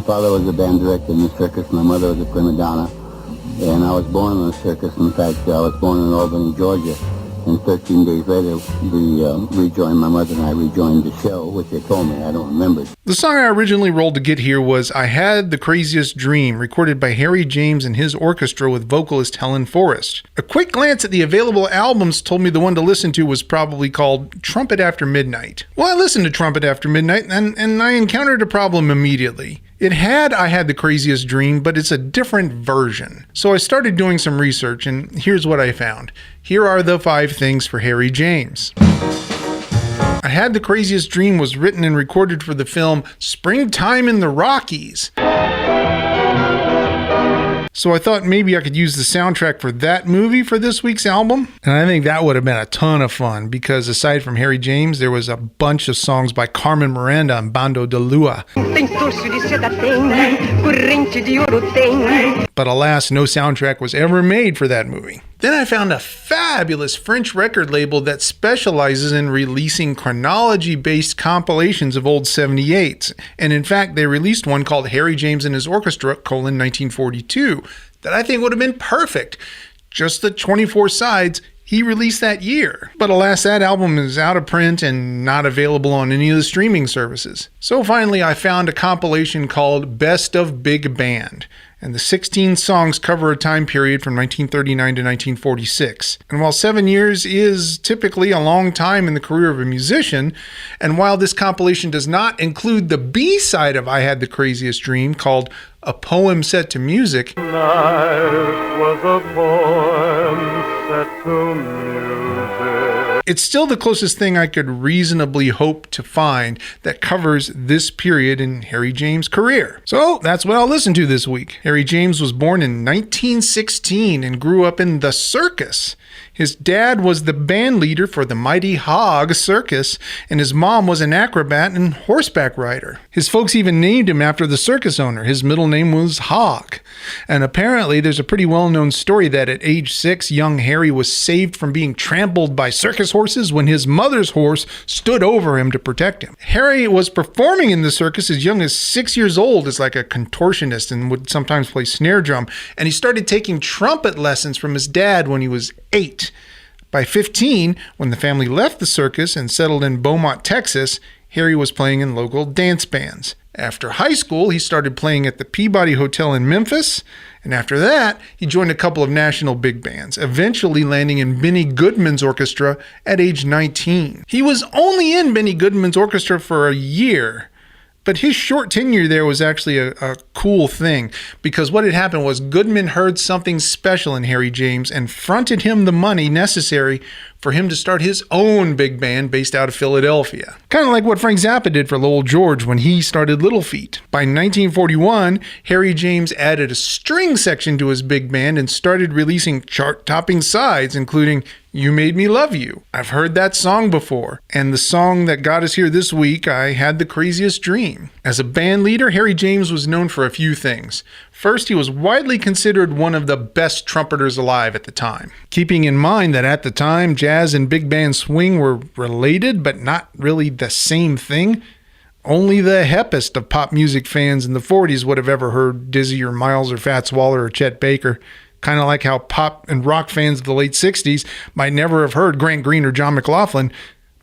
father was a band director in the circus. My mother was a prima donna. And I was born in the circus. In fact, I was born in Albany, Georgia. And 13 days later, we rejoined, my mother and I rejoined the show, which they told me, I don't remember. The song I originally rolled to get here was I Had the Craziest Dream, recorded by Harry James and his orchestra with vocalist Helen Forrest. A quick glance at the available albums told me the one to listen to was probably called Trumpet After Midnight. Well, I listened to Trumpet After Midnight, and I encountered a problem immediately. It had I Had the Craziest Dream, but it's a different version. So I started doing some research, and here's what I found. Here are the 5 things for Harry James. I Had the Craziest Dream was written and recorded for the film Springtime in the Rockies. So I thought maybe I could use the soundtrack for that movie for this week's album. And I think that would have been a ton of fun because aside from Harry James, there was a bunch of songs by Carmen Miranda and Bando de Lua. But alas, no soundtrack was ever made for that movie. Then I found a fabulous French record label that specializes in releasing chronology-based compilations of old 78s. And in fact, they released one called Harry James and His Orchestra, 1942, that I think would have been perfect. Just the 24 sides he released that year. But alas, that album is out of print and not available on any of the streaming services. So finally, I found a compilation called Best of Big Band. And the 16 songs cover a time period from 1939 to 1946. And while 7 years is typically a long time in the career of a musician, and while this compilation does not include the B-side of I Had the Craziest Dream called A Poem Set to Music, life was a poem set to music. It's still the closest thing I could reasonably hope to find that covers this period in Harry James' career. So that's what I'll listen to this week. Harry James was born in 1916 and grew up in the circus. His dad was the band leader for the Mighty Hog Circus, and his mom was an acrobat and horseback rider. His folks even named him after the circus owner. His middle name was Hog. And apparently there's a pretty well-known story that at age 6, young Harry was saved from being trampled by circus horses when his mother's horse stood over him to protect him. Harry was performing in the circus as young as 6 years old as like a contortionist and would sometimes play snare drum. And he started taking trumpet lessons from his dad when he was 8. By 15, when the family left the circus and settled in Beaumont, Texas, Harry was playing in local dance bands. After high school, he started playing at the Peabody Hotel in Memphis, and after that, he joined a couple of national big bands, eventually landing in Benny Goodman's orchestra at age 19. He was only in Benny Goodman's orchestra for a year, but his short tenure there was actually a cool thing, because what had happened was Goodman heard something special in Harry James and fronted him the money necessary for him to start his own big band based out of Philadelphia. Kind of like what Frank Zappa did for Lowell George when he started Little Feat. By 1941, Harry James added a string section to his big band and started releasing chart-topping sides, including You Made Me Love You. I've heard that song before, and the song that got us here this week, I Had the Craziest Dream. As a band leader, Harry James was known for a few things. First, he was widely considered one of the best trumpeters alive at the time. Keeping in mind that at the time, jazz and big band swing were related, but not really the same thing, only the hippest of pop music fans in the 40s would have ever heard Dizzy or Miles or Fats Waller or Chet Baker. Kind of like how pop and rock fans of the late 60s might never have heard Grant Green or John McLaughlin,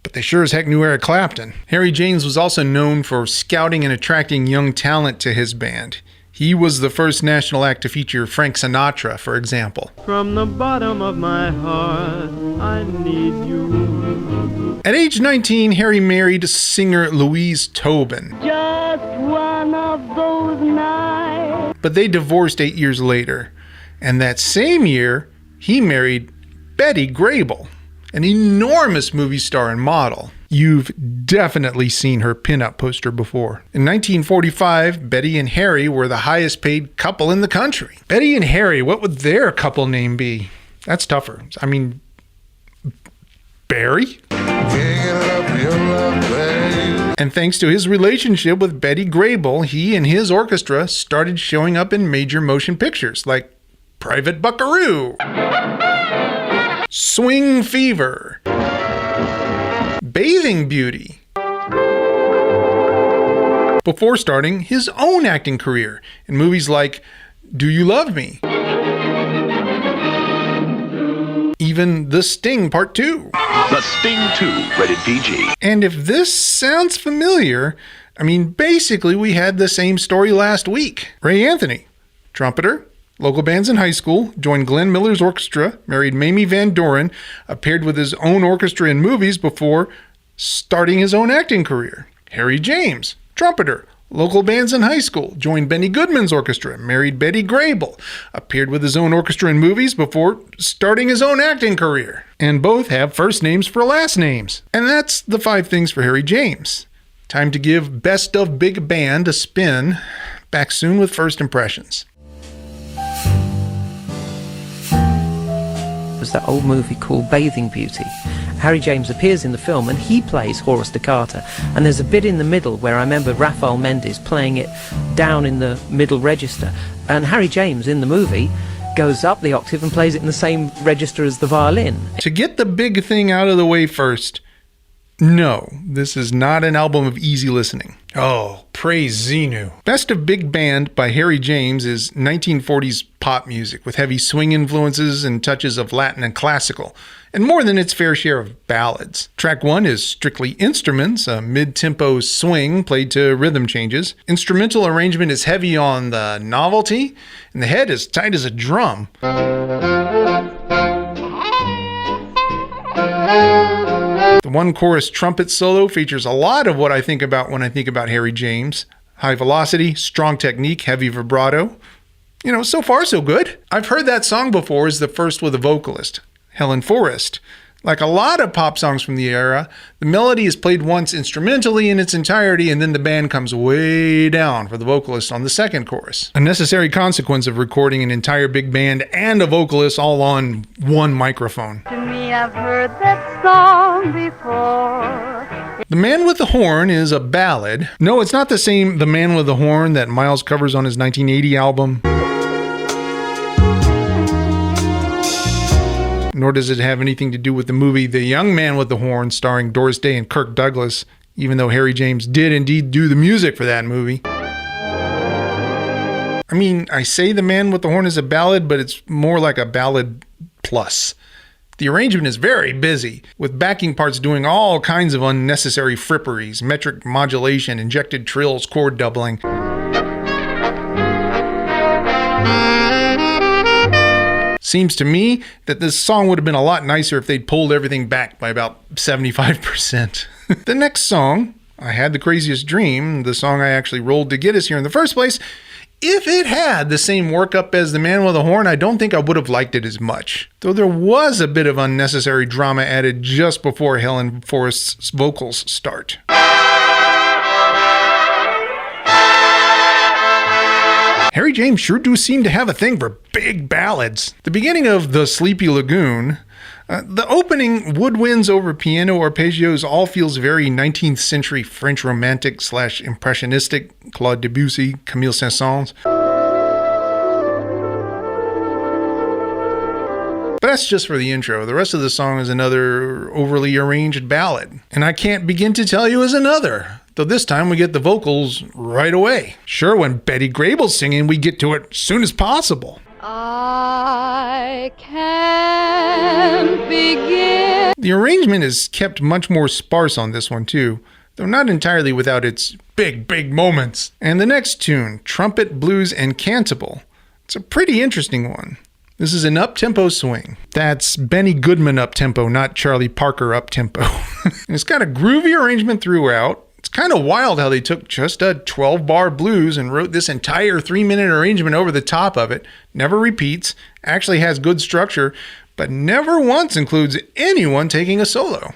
but they sure as heck knew Eric Clapton. Harry James was also known for scouting and attracting young talent to his band. He was the first national act to feature Frank Sinatra, for example. From the bottom of my heart, I need you. At age 19, Harry married singer Louise Tobin. Just one of those nights. But they divorced 8 years later. And that same year, he married Betty Grable, an enormous movie star and model. You've definitely seen her pinup poster before. In 1945, Betty and Harry were the highest paid couple in the country. Betty and Harry, what would their couple name be? That's tougher. I mean, Barry? And thanks to his relationship with Betty Grable, he and his orchestra started showing up in major motion pictures like Private Buckaroo, Swing Fever, Bathing Beauty, before starting his own acting career in movies like Do You Love Me? Even The Sting Part 2. The Sting 2, rated PG. And if this sounds familiar, I mean, basically we had the same story last week. Ray Anthony, trumpeter, local bands in high school, joined Glenn Miller's orchestra, married Mamie Van Doren, appeared with his own orchestra in movies before starting his own acting career. Harry James, trumpeter, local bands in high school, joined Benny Goodman's orchestra, married Betty Grable, appeared with his own orchestra in movies before starting his own acting career. And both have first names for last names. And that's the 5 things for Harry James. Time to give Best of Big Band a spin. Back soon with first impressions. Was that old movie called Bathing Beauty. Harry James appears in the film and he plays Horace Toccata, and there's a bit in the middle where I remember Rafael Mendes playing it down in the middle register, and Harry James in the movie goes up the octave and plays it in the same register as the violin. To get the big thing out of the way first, no, this is not an album of easy listening. Oh, praise Xenu. Best of Big Band by Harry James is 1940s pop music with heavy swing influences and touches of Latin and classical, and more than its fair share of ballads. Track 1 is strictly instruments, a mid-tempo swing played to rhythm changes. Instrumental arrangement is heavy on the novelty, and the head is tight as a drum. The one chorus trumpet solo features a lot of what I think about when I think about Harry James. High velocity, strong technique, heavy vibrato. You know, so far so good. I've heard that song before as the first with a vocalist, Helen Forrest. Like a lot of pop songs from the era, the melody is played once instrumentally in its entirety, and then the band comes way down for the vocalist on the second chorus. A necessary consequence of recording an entire big band and a vocalist all on one microphone. To me, I've heard that song before. The Man with the Horn is a ballad. No, it's not the same The Man with the Horn that Miles covers on his 1980 album. Nor does it have anything to do with the movie The Young Man with the Horn starring Doris Day and Kirk Douglas, even though Harry James did indeed do the music for that movie. I mean, I say The Man with the Horn is a ballad, but it's more like a ballad plus. The arrangement is very busy, with backing parts doing all kinds of unnecessary fripperies, metric modulation, injected trills, chord doubling. Seems to me that this song would have been a lot nicer if they'd pulled everything back by about 75%. The next song, I Had the Craziest Dream, the song I actually rolled to get us here in the first place, if it had the same workup as The Man with the Horn, I don't think I would have liked it as much. Though there was a bit of unnecessary drama added just before Helen Forrest's vocals start. Harry James sure do seem to have a thing for big ballads. The beginning of The Sleepy Lagoon, the opening woodwinds over piano arpeggios all feels very 19th century French romantic / impressionistic, Claude Debussy, Camille Saint-Saëns. But that's just for the intro. The rest of the song is another overly arranged ballad. And I can't begin to tell you is another. Though this time we get the vocals right away. Sure, when Betty Grable's singing, we get to it as soon as possible. I can't begin. The arrangement is kept much more sparse on this one too, though not entirely without its big moments. And the next tune, Trumpet, Blues, and Cantabile. It's a pretty interesting one. This is an up-tempo swing. That's Benny Goodman up-tempo, not Charlie Parker up-tempo. It's got a groovy arrangement throughout. It's kind of wild how they took just a 12-bar blues and wrote this entire 3-minute arrangement over the top of it. Never repeats, actually has good structure, but never once includes anyone taking a solo.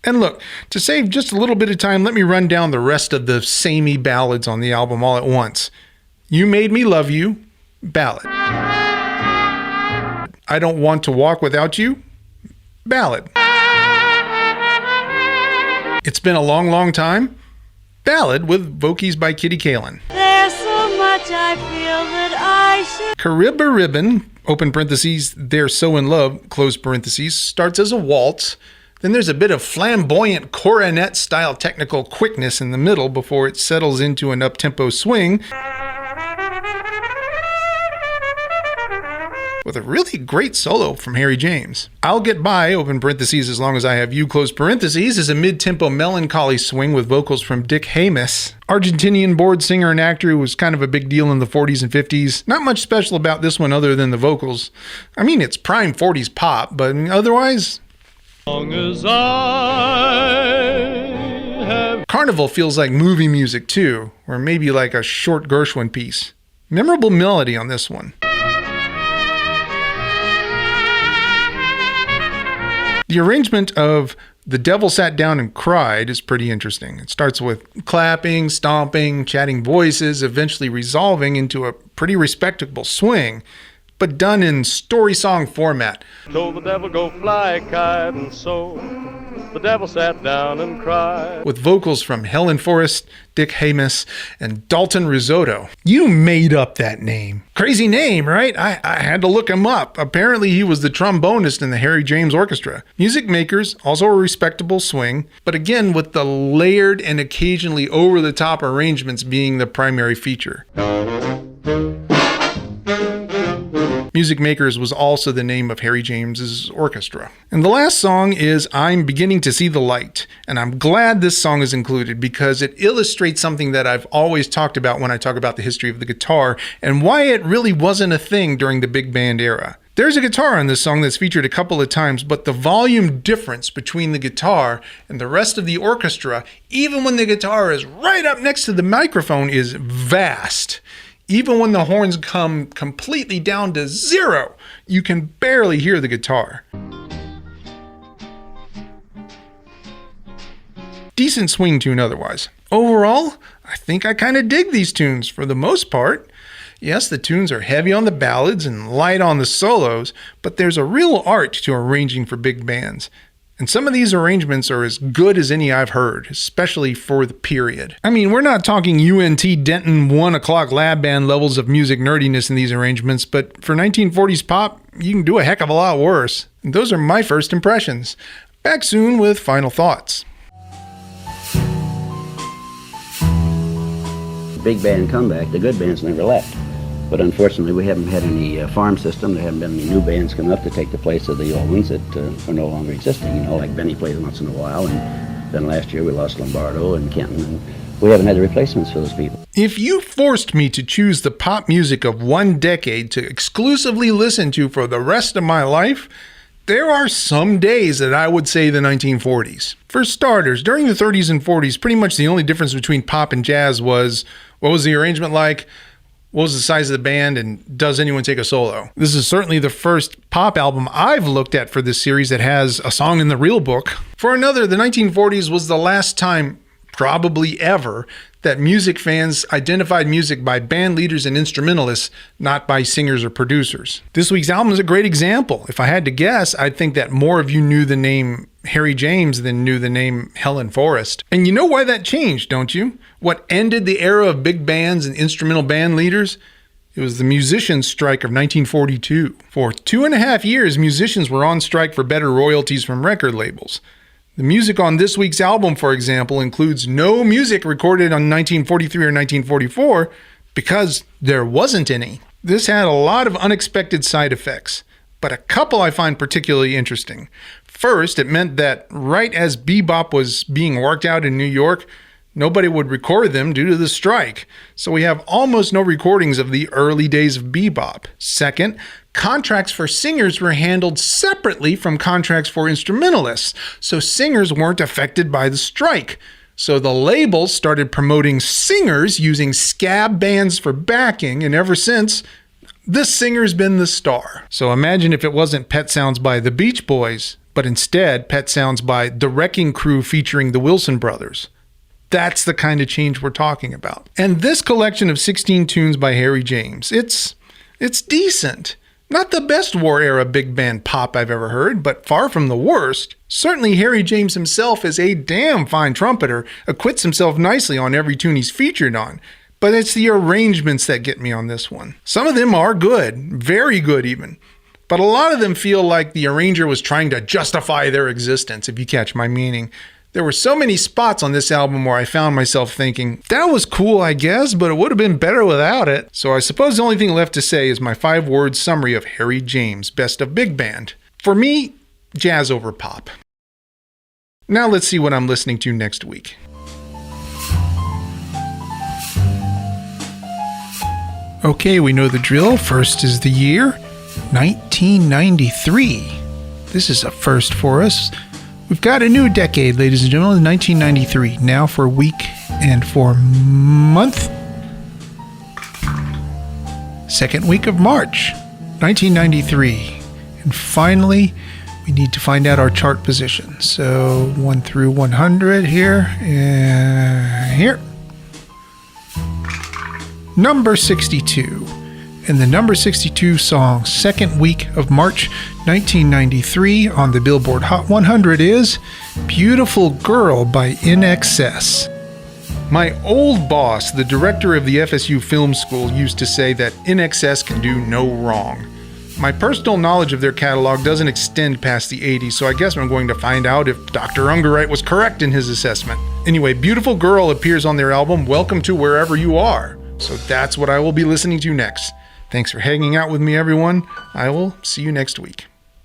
And look, to save just a little bit of time, let me run down the rest of the samey ballads on the album all at once. You Made Me Love You, ballad. I Don't Want to Walk Without You, ballad. It's Been a Long Time, ballad with vocals by Kitty Kalin. There's so much I feel that I should. Caribba Ribbon, open parentheses, They're So in Love, close parentheses, starts as a waltz, Then there's a bit of flamboyant coronet-style technical quickness in the middle before it settles into an up-tempo swing with a really great solo from Harry James. I'll Get By, open parentheses, as long as I have you, close parentheses, is a mid-tempo melancholy swing with vocals from Dick Haymes, Argentinian born singer and actor who was kind of a big deal in the 40s and 50s. Not much special about this one other than the vocals. I mean, it's prime 40s pop, but otherwise... Carnival feels like movie music too, or maybe like a short Gershwin piece. Memorable melody on this one. The arrangement of The Devil Sat Down and Cried is pretty interesting. It starts with clapping, stomping, chatting voices, eventually resolving into a pretty respectable swing, but done in story song format. Told the devil go fly a kite, and so the devil sat down and cried. With vocals from Helen Forrest, Dick Haymes, and Dalton Risotto. You made up that name. Crazy name, right? I had to look him up. Apparently he was the trombonist in the Harry James Orchestra. Music Makers, also a respectable swing, but again with the layered and occasionally over-the-top arrangements being the primary feature. Music Makers was also the name of Harry James's orchestra. And the last song is I'm Beginning to See the Light. And I'm glad this song is included because it illustrates something that I've always talked about when I talk about the history of the guitar and why it really wasn't a thing during the big band era. There's a guitar on this song that's featured a couple of times, but the volume difference between the guitar and the rest of the orchestra, even when the guitar is right up next to the microphone, is vast. Even when the horns come completely down to zero, you can barely hear the guitar. Decent swing tune otherwise. Overall, I think I kind of dig these tunes for the most part. Yes, the tunes are heavy on the ballads and light on the solos, but there's a real art to arranging for big bands. And some of these arrangements are as good as any I've heard, especially for the period. I mean, we're not talking UNT Denton 1 o'clock lab band levels of music nerdiness in these arrangements, but for 1940s pop, you can do a heck of a lot worse. And those are my first impressions. Back soon with final thoughts. Big band comeback, the good bands never left. But unfortunately, we haven't had any farm system. There haven't been any new bands coming up to take the place of the old ones that are no longer existing. You know, like Benny plays once in a while, and then last year we lost Lombardo and Kenton, and we haven't had the replacements for those people. If you forced me to choose the pop music of one decade to exclusively listen to for the rest of my life, there are some days that I would say the 1940s. For starters, during the 30s and 40s, pretty much the only difference between pop and jazz was, what was the arrangement like? What was the size of the band, and does anyone take a solo? This is certainly the first pop album I've looked at for this series that has a song in the real book. For another, the 1940s was the last time, probably ever, that music fans identified music by band leaders and instrumentalists, not by singers or producers. This week's album is a great example. If I had to guess, I'd think that more of you knew the name Harry James than knew the name Helen Forrest. And you know why that changed, don't you? What ended the era of big bands and instrumental band leaders? It was the musicians' strike of 1942. For 2.5 years, musicians were on strike for better royalties from record labels. The music on this week's album, for example, includes no music recorded on 1943 or 1944 because there wasn't any. This had a lot of unexpected side effects, but a couple I find particularly interesting. First, it meant that right as bebop was being worked out in New York, nobody would record them due to the strike. So we have almost no recordings of the early days of bebop. Second, contracts for singers were handled separately from contracts for instrumentalists, so singers weren't affected by the strike. So the labels started promoting singers using scab bands for backing, and ever since, the singer's been the star. So imagine if it wasn't Pet Sounds by the Beach Boys, but instead Pet Sounds by The Wrecking Crew featuring the Wilson Brothers. That's the kind of change we're talking about. And this collection of 16 tunes by Harry James, it's decent. Not the best war era big band pop I've ever heard, but far from the worst. Certainly Harry James himself is a damn fine trumpeter, acquits himself nicely on every tune he's featured on. But it's the arrangements that get me on this one. Some of them are good, very good even. but a lot of them feel like the arranger was trying to justify their existence, if you catch my meaning. There were so many spots on this album where I found myself thinking, that was cool, I guess, but it would have been better without it. So I suppose the only thing left to say is my 5-word summary of Harry James' Best of Big Band. For me, jazz over pop. Now let's see what I'm listening to next week. Okay, we know the drill. First is the year, 1993. This is a first for us. We've got a new decade, ladies and gentlemen, 1993. Now for week and for month. Second week of March, 1993. And finally, we need to find out our chart position. So 1 through 100 here and here. Number 62. And the number 62 song, second week of March 1993 on the Billboard Hot 100 is Beautiful Girl by INXS. My old boss, the director of the FSU Film School, used to say that INXS can do no wrong. My personal knowledge of their catalog doesn't extend past the 80s, so I guess I'm going to find out if Dr. Ungerite was correct in his assessment. Anyway, Beautiful Girl appears on their album Welcome to Wherever You Are, so that's what I will be listening to next. Thanks for hanging out with me, everyone. I will see you next week.